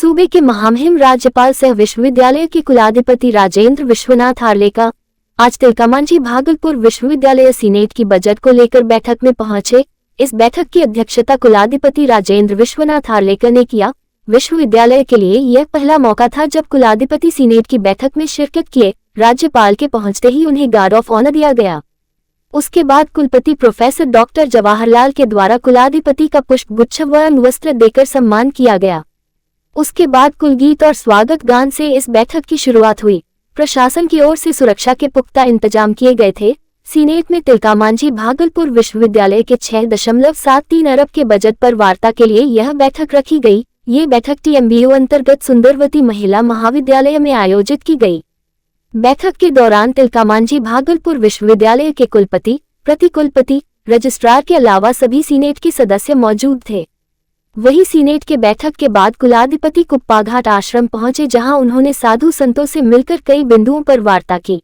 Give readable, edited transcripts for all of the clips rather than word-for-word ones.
सूबे के महामहिम राज्यपाल सह विश्वविद्यालय के कुलाधिपति राजेंद्र विश्वनाथ हार्लेकर आज तिलकामांझी भागलपुर विश्वविद्यालय सीनेट की बजट को लेकर बैठक में पहुंचे। इस बैठक की अध्यक्षता कुलाधिपति राजेंद्र विश्वनाथ हार्लेकर ने किया। विश्वविद्यालय के लिए यह पहला मौका था जब कुलाधिपति सीनेट की बैठक में शिरकत किए। राज्यपाल के पहुंचते ही उन्हें गार्ड ऑफ ऑनर दिया गया। उसके बाद कुलपति प्रोफेसर डॉक्टर जवाहरलाल के द्वारा कुलाधिपति का पुष्प गुच्छ व अंगवस्त्र देकर सम्मान किया गया। उसके बाद कुलगीत और स्वागत गान से इस बैठक की शुरुआत हुई। प्रशासन की ओर से सुरक्षा के पुख्ता इंतजाम किए गए थे। सीनेट में तिलकामांझी भागलपुर विश्वविद्यालय के 6.73 अरब के बजट पर वार्ता के लिए यह बैठक रखी गई। ये बैठक TMBU अंतर्गत सुंदरवती महिला महाविद्यालय में आयोजित की गई। बैठक के दौरान तिलकामांझी भागलपुर विश्वविद्यालय के कुलपति, प्रतिकुलपति, रजिस्ट्रार के अलावा सभी सीनेट के सदस्य मौजूद थे। वही सीनेट के बैठक के बाद कुलाधिपति कुप्पाघाट आश्रम पहुंचे, जहां उन्होंने साधु संतों से मिलकर कई बिंदुओं पर वार्ता की।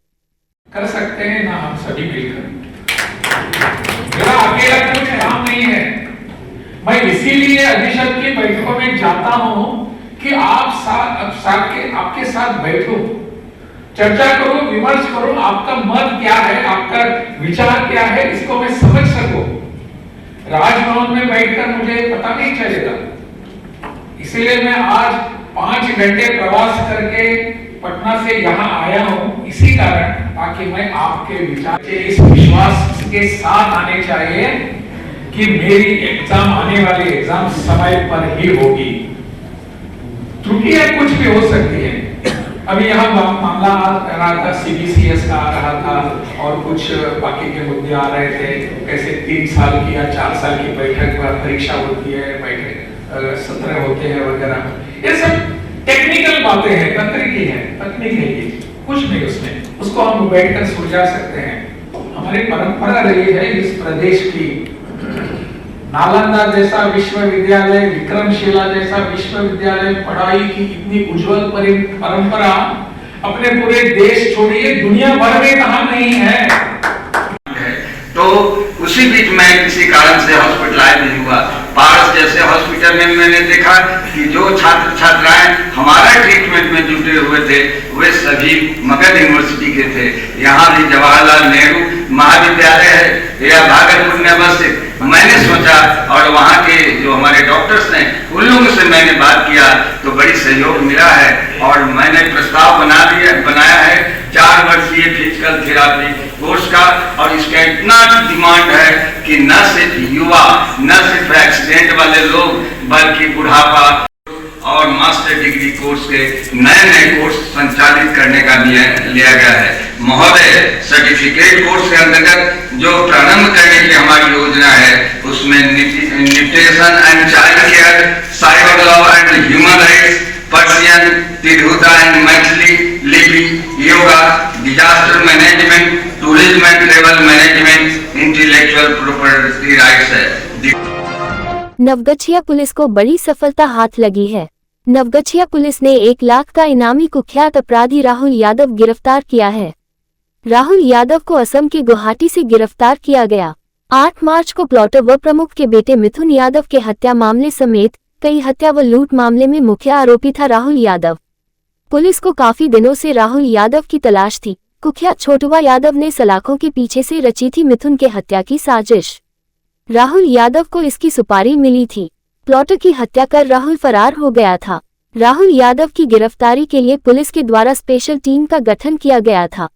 कर सकते हैं ना हम सभी मिलकर, मेरा अकेला कुछ काम नहीं है। मैं इसीलिए अधिशत की बैठकों में जाता हूं कि आपके साथ बैठो, चर्चा करो, विमर्श करो, आपका मत क्या है, आपका विचार क्या है, इसको मैं समझ सकूं। राजभवन में बैठकर मुझे पता नहीं चलेगा। इसीलिए मैं आज 5 घंटे प्रवास करके पटना से यहाँ आया हूँ, इसी कारण, ताकि मैं आपके विचार के इस विश्वास के साथ आने चाहिए कि मेरी एग्जाम, आने वाली एग्जाम समय पर ही होगी। त्रुटियां कुछ भी हो सकती है। अभी यहाँ मामला आ रहा था, CBCS का आ रहा था और कुछ बाकी के मुद्दे आ रहे थे। कैसे 3 साल की या 4 साल की बैठक पर परीक्षा होती है, बैठक सत्र होते हैं वगैरह। ये सब टेक्निकल बातें हैं, तकनीकी है, तकनीक नहीं, कुछ नहीं उसमें, उसको हम बैठकर सुलझा सकते हैं। हमारी परंपरा रही है इस प्रदेश की। नालंदा जैसा विश्वविद्यालय, विक्रमशिला जैसा विश्वविद्यालय, पढ़ाई की इतनी उज्जवल परंपरा अपने पूरे देश छोड़िए दुनिया भर में कहां नहीं है। तो उसी बीच मैं किसी कारण से हॉस्पिटलाइज नहीं हुआ। पारस जैसे हॉस्पिटल में मैंने देखा कि जो छात्र छात्राएं हमारा ट्रीटमेंट में जुटे हुए थे वे सभी मगध यूनिवर्सिटी के थे। यहाँ भी जवाहरलाल नेहरू महाविद्यालय है या भागलपुर में अवस्थित। मैंने सोचा और वहाँ के जो हमारे डॉक्टर्स हैं उन लोगों से मैंने बात किया तो बड़ी सहयोग मिला है और मैंने प्रस्ताव बनाया है 4 वर्षीय फिजिकल थेरापी कोर्स का। और इसका इतना डिमांड है कि न सिर्फ युवा, न सिर्फ एक्सीडेंट वाले लोग, बल्कि बुढ़ापा और मास्टर डिग्री कोर्स के नए कोर्स संचालित करने का लिया गया है। महोदय, सर्टिफिकेट कोर्स के अंतर्गत जो प्रारंभ करने की हमारी योजना है उसमें nutrition and child care, cyber law and human rights, Persian, Tirhuta and Maithili लिपि, yoga, disaster management, tourism and travel management, intellectual property rights है। नवगछिया पुलिस को बड़ी सफलता हाथ लगी है। नवगछिया पुलिस ने 1 लाख का इनामी कुख्यात अपराधी राहुल यादव गिरफ्तार किया है। राहुल यादव को असम के गुवाहाटी से गिरफ्तार किया गया। 8 मार्च को प्लॉटर व प्रमुख के बेटे मिथुन यादव के हत्या मामले समेत कई हत्या व लूट मामले में मुख्य आरोपी था राहुल यादव। पुलिस को काफी दिनों से राहुल यादव की तलाश थी। कुख्यात छोटुआ यादव ने सलाखों के पीछे से रची थी मिथुन के हत्या की साजिश। राहुल यादव को इसकी सुपारी मिली थी। प्लॉटर की हत्या कर राहुल फरार हो गया था। राहुल यादव की गिरफ्तारी के लिए पुलिस के द्वारा स्पेशल टीम का गठन किया गया था।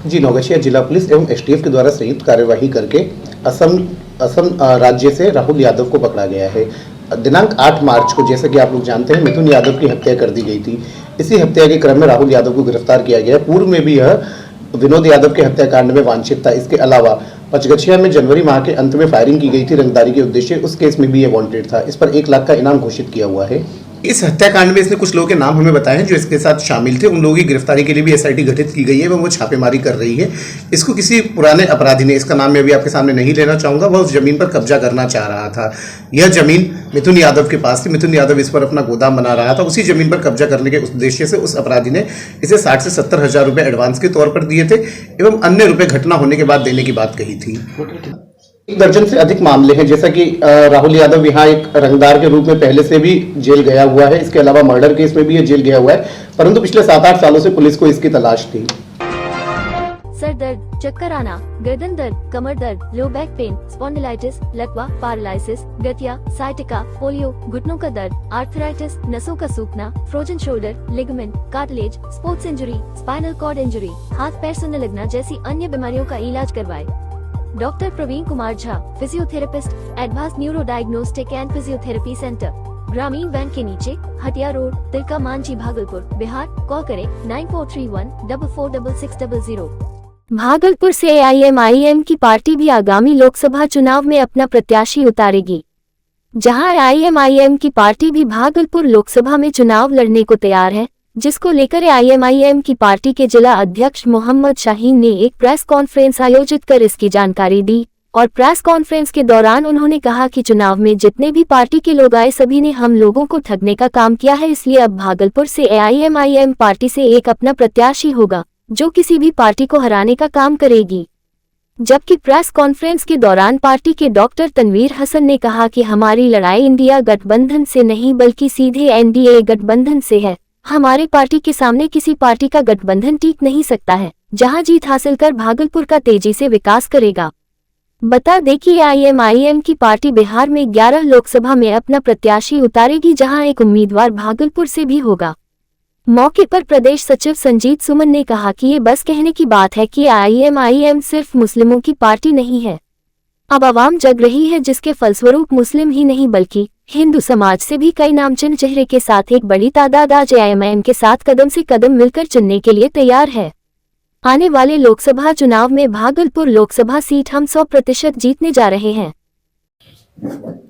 जी, नवगछिया जिला पुलिस एवं STF के द्वारा संयुक्त कार्यवाही करके असम राज्य से राहुल यादव को पकड़ा गया है। दिनांक 8 मार्च को, जैसे कि आप लोग जानते हैं, मिथुन यादव की हत्या कर दी गई थी। इसी हत्या के क्रम में राहुल यादव को गिरफ्तार किया गया। पूर्व में भी यह विनोद यादव के हत्याकांड में वांछित था। इसके अलावा पचगछिया में जनवरी माह के अंत में फायरिंग की गई थी रंगदारी के उद्देश्य, उस केस में भी यह वांटेड था। इस पर 1 लाख का इनाम घोषित किया हुआ है। इस हत्याकांड में इसने कुछ लोगों के नाम हमें बताए हैं जो इसके साथ शामिल थे। उन लोगों की गिरफ्तारी के लिए भी SIT गठित की गई है एवं वो छापेमारी कर रही है। इसको किसी पुराने अपराधी ने, इसका नाम मैं अभी आपके सामने नहीं लेना चाहूंगा, वह उस जमीन पर कब्जा करना चाह रहा था। यह जमीन मिथुन यादव के पास थी। मिथुन यादव इस पर अपना गोदाम बना रहा था। उसी जमीन पर कब्जा करने के उद्देश्य से उस अपराधी ने इसे 60 से 70 हजार रुपए एडवांस के तौर पर दिए थे एवं अन्य रुपए घटना होने के बाद देने की बात कही थी। एक दर्जन से अधिक मामले हैं, जैसा कि राहुल यादव यहाँ एक रंगदार के रूप में पहले से भी जेल गया हुआ है। इसके अलावा मर्डर केस में भी ये जेल गया हुआ है, परंतु पिछले 7-8 सालों से पुलिस को इसकी तलाश थी। सर दर्द, चक्कर आना, गर्दन दर्द, कमर दर्द, लो बैक पेन, स्पॉन्डिलाइटिस, लकवा, पैरालिसिस, गठिया, साइटिका, पोलियो, घुटनों का दर्द, आर्थराइटिस, नसों का सूखना, frozen shoulder, ligament, cartilage, sports injury, spinal cord injury, हाथ पैर सुनने लगना जैसी अन्य बीमारियों का इलाज करवाए। Doctor Praveen Kumar Jha, physiotherapist, advance neuro diagnostic and physiotherapy centre, Gramin Bank के नीचे, हटिया रोड, तिलका मांझी, भागलपुर, बिहार। कॉल करें 9431446600। भागलपुर से AIMIM की पार्टी भी आगामी लोकसभा चुनाव में अपना प्रत्याशी उतारेगी। जहां AIMIM की पार्टी भी भागलपुर लोकसभा में चुनाव लड़ने को तैयार है, जिसको लेकर AIMIM की पार्टी के जिला अध्यक्ष मोहम्मद शाहीन ने एक प्रेस कॉन्फ्रेंस आयोजित कर इसकी जानकारी दी। और प्रेस कॉन्फ्रेंस के दौरान उन्होंने कहा कि चुनाव में जितने भी पार्टी के लोग आए सभी ने हम लोगों को ठगने का काम किया है, इसलिए अब भागलपुर से AIMIM पार्टी से एक अपना प्रत्याशी होगा जो किसी भी पार्टी को हराने का काम करेगी। जबकि प्रेस कॉन्फ्रेंस के दौरान पार्टी के डॉक्टर तनवीर हसन ने कहा कि हमारी लड़ाई इंडिया गठबंधन से नहीं बल्कि सीधे NDA गठबंधन से है। हमारे पार्टी के सामने किसी पार्टी का गठबंधन टिक नहीं सकता है, जहां जीत हासिल कर भागलपुर का तेजी से विकास करेगा। बता दें कि AIMIM की पार्टी बिहार में 11 लोकसभा में अपना प्रत्याशी उतारेगी, जहां एक उम्मीदवार भागलपुर से भी होगा। मौके पर प्रदेश सचिव संजीत सुमन ने कहा कि ये बस कहने की बात है कि AIMIM सिर्फ मुस्लिमों की पार्टी नहीं है। अब आवाम जग रही है, जिसके फलस्वरूप मुस्लिम ही नहीं बल्कि हिंदू समाज से भी कई नामचीन चेहरे के साथ एक बड़ी तादाद आज AIMIM के साथ कदम से कदम मिलकर चुनने के लिए तैयार है। आने वाले लोकसभा चुनाव में भागलपुर लोकसभा सीट हम 100% जीतने जा रहे हैं।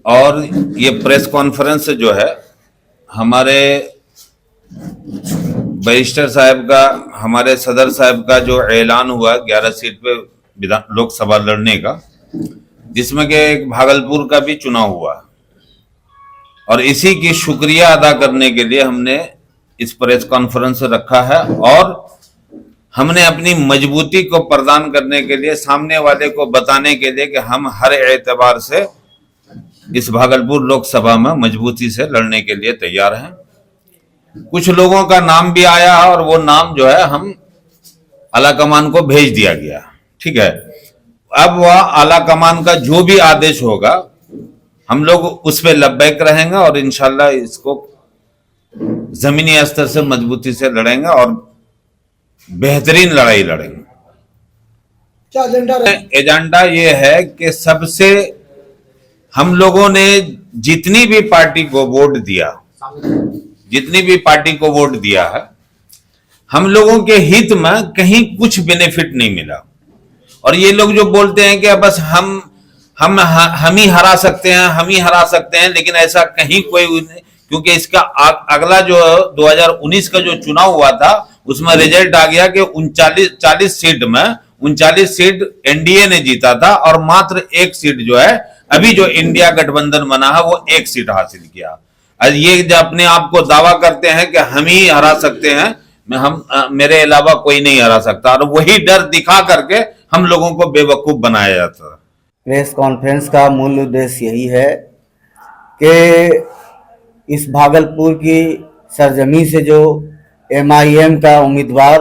और ये प्रेस कॉन्फ्रेंस जो है हमारे बैरिस्टर साहब का, हमारे सदर साहब का जो ऐलान हुआ 11 सीट पे लोकसभा लड़ने का, जिसमें कि एक भागलपुर का भी चुनाव हुआ, और इसी की शुक्रिया अदा करने के लिए हमने इस प्रेस कॉन्फ्रेंस रखा है। और हमने अपनी मजबूती को प्रदान करने के लिए, सामने वाले को बताने के लिए कि हम हर एतबार से इस भागलपुर लोकसभा में मजबूती से लड़ने के लिए तैयार हैं। कुछ लोगों का नाम भी आया और वो नाम जो है हम आला कमान को भेज दिया गया, ठीक है। अब वह आला कमान का जो भी आदेश होगा हम लोग उस पे लब्बैक रहेंगे और इंशाल्लाह इसको जमीनी स्तर से मजबूती से लड़ेंगे और बेहतरीन लड़ाई लड़ेंगे। क्या एजेंडा ये है कि सबसे हम लोगों ने जितनी भी पार्टी को वोट दिया है, हम लोगों के हित में कहीं कुछ बेनिफिट नहीं मिला। और ये लोग जो बोलते हैं कि बस हम ही हरा सकते हैं, लेकिन ऐसा कहीं कोई, क्योंकि इसका अगला जो 2019 का जो चुनाव हुआ था उसमें रिजल्ट आ गया कि 39 सीट में 39 सीट एनडीए ने जीता था और मात्र एक सीट जो है अभी जो इंडिया गठबंधन बना है वो एक सीट हासिल किया। ये जो अपने आप को दावा करते हैं कि हम ही हरा सकते हैं, मेरे अलावा कोई नहीं हरा सकता, और वही डर दिखा करके हम लोगों को बेवकूफ बनाया जाता है। प्रेस कॉन्फ्रेंस का मूल उद्देश्य यही है कि इस भागलपुर की सरजमी से जो MIM का उम्मीदवार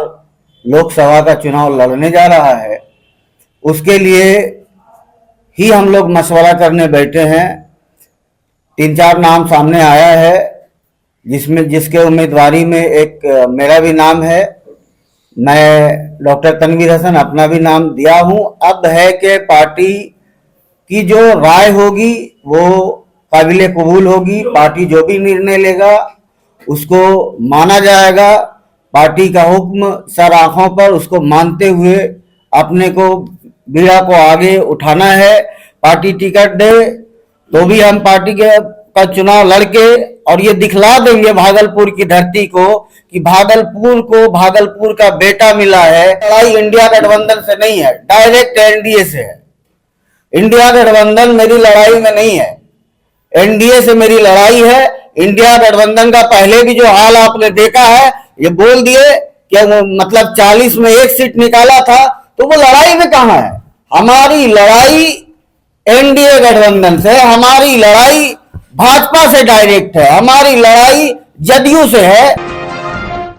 लोकसभा का चुनाव लड़ने जा रहा है, उसके लिए ही हम लोग मशवरा करने बैठे हैं। 3-4 नाम सामने आया है, जिसके उम्मीदवारी में एक मेरा भी नाम है। मैं डॉक्टर तनवीर हसन अपना भी नाम दिया हूं। अब है कि पार्टी की जो राय होगी वो काबिले कबूल होगी। पार्टी जो भी निर्णय लेगा उसको माना जाएगा। पार्टी का हुक्म सर आंखों पर, उसको मानते हुए अपने को बीड़ा को आगे उठाना है। पार्टी टिकट दे तो भी हम पार्टी का चुनाव लड़के और ये दिखला देंगे भागलपुर की धरती को कि भागलपुर का बेटा मिला है। लड़ाई इंडिया गठबंधन से नहीं है, डायरेक्ट एनडीए से है। इंडिया गठबंधन मेरी लड़ाई में नहीं है, एनडीए से मेरी लड़ाई है। इंडिया गठबंधन का पहले भी जो हाल आपने देखा है, ये बोल दिए कि मतलब 40 में एक सीट निकाला था, तो वो लड़ाई में कहां है? हमारी लड़ाई एनडीए गठबंधन से, हमारी लड़ाई भाजपा से डायरेक्ट है, हमारी लड़ाई जदयू से है।